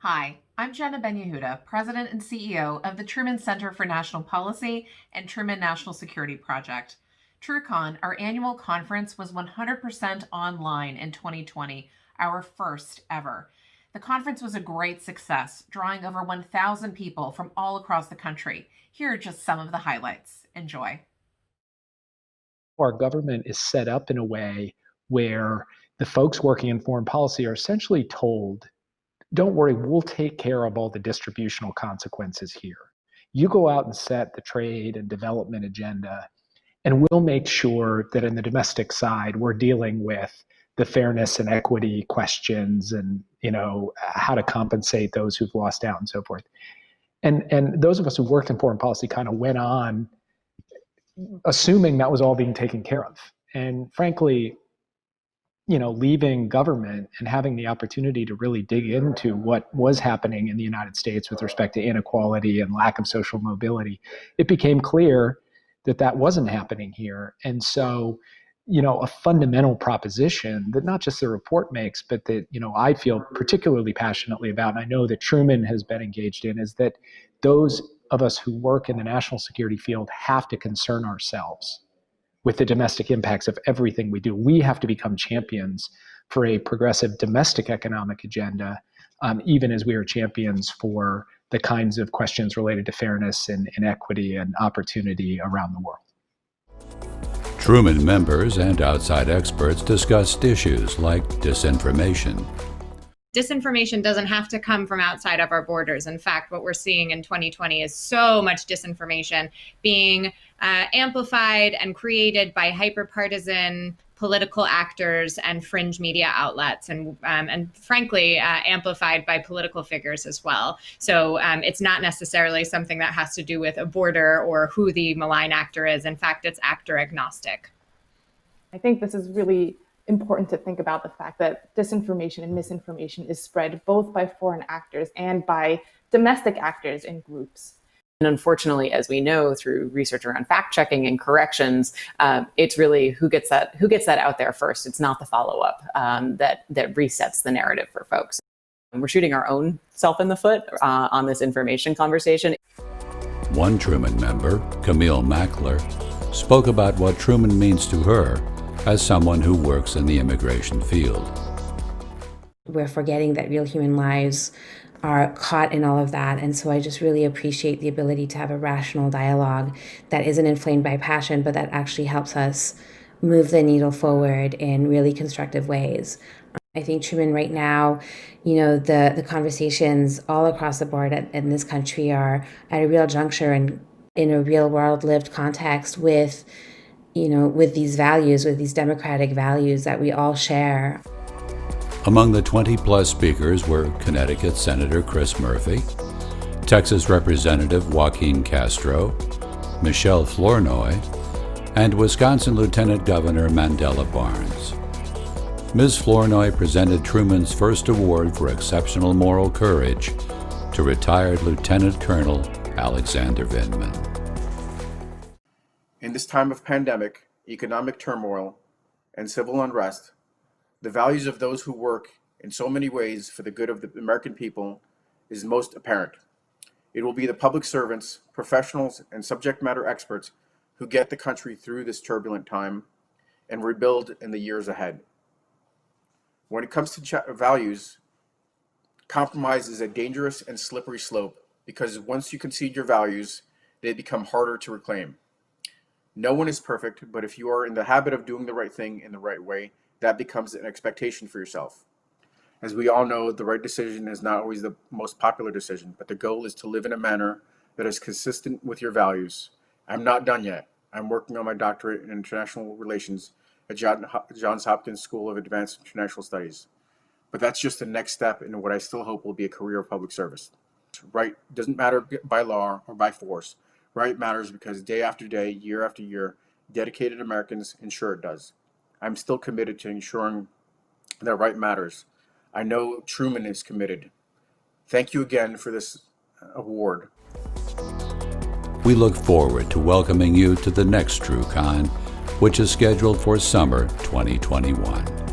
Hi, I'm Jenna Ben-Yehuda, President and CEO of the Truman Center for National Policy and Truman National Security Project. TrueCon, our annual conference, was 100% online in 2020, our first ever. The conference was a great success, drawing over 1,000 people from all across the country. Here are just some of the highlights. Enjoy. Our government is set up in a way where the folks working in foreign policy are essentially told, don't worry, we'll take care of all the distributional consequences here. You go out and set the trade and development agenda, and we'll make sure that in the domestic side, we're dealing with the fairness and equity questions and, how to compensate those who've lost out and so forth. And those of us who worked in foreign policy kind of went on assuming that was all being taken care of. And frankly, leaving government and having the opportunity to really dig into what was happening in the United States with respect to inequality and lack of social mobility, it became clear that that wasn't happening here. And so, a fundamental proposition that not just the report makes, but that, I feel particularly passionately about, and I know that Truman has been engaged in, is that those of us who work in the national security field have to concern ourselves with the domestic impacts of everything we do. We have to become champions for a progressive domestic economic agenda, even as we are champions for the kinds of questions related to fairness and equity and opportunity around the world. Truman members and outside experts discussed issues like disinformation. Disinformation doesn't have to come from outside of our borders. In fact, what we're seeing in 2020 is so much disinformation being amplified and created by hyperpartisan political actors and fringe media outlets, and frankly, amplified by political figures as well. So it's not necessarily something that has to do with a border or who the malign actor is. In fact, it's actor agnostic. I think this is really important to think about the fact that disinformation and misinformation is spread both by foreign actors and by domestic actors and groups. And unfortunately, as we know through research around fact checking and corrections, it's really who gets that out there first. It's not the follow-up that resets the narrative for folks. And we're shooting our own self in the foot on this information conversation. One Truman member, Camille Mackler, spoke about what Truman means to her as someone who works in the immigration field. We're forgetting that real human lives are caught in all of that. And so I just really appreciate the ability to have a rational dialogue that isn't inflamed by passion, but that actually helps us move the needle forward in really constructive ways. I think Truman right now, the conversations all across the board in this country are at a real juncture and in a real world lived context with these values, with these democratic values that we all share. Among the 20-plus speakers were Connecticut Senator Chris Murphy, Texas Representative Joaquin Castro, Michelle Flournoy, and Wisconsin Lieutenant Governor Mandela Barnes. Ms. Flournoy presented Truman's first award for exceptional moral courage to retired Lieutenant Colonel Alexander Vindman. In this time of pandemic, economic turmoil, and civil unrest, the values of those who work in so many ways for the good of the American people is most apparent. It will be the public servants, professionals, and subject matter experts who get the country through this turbulent time and rebuild in the years ahead. When it comes to values, compromise is a dangerous and slippery slope because once you concede your values, they become harder to reclaim. No one is perfect, but if you are in the habit of doing the right thing in the right way, that becomes an expectation for yourself. As we all know, the right decision is not always the most popular decision, but the goal is to live in a manner that is consistent with your values. I'm not done yet. I'm working on my doctorate in international relations at Johns Hopkins School of Advanced International Studies. But that's just the next step in what I still hope will be a career of public service. Right doesn't matter by law or by force. Right matters because day after day, year after year, dedicated Americans ensure it does. I'm still committed to ensuring that right matters. I know Truman is committed. Thank you again for this award. We look forward to welcoming you to the next TrueCon, which is scheduled for summer 2021.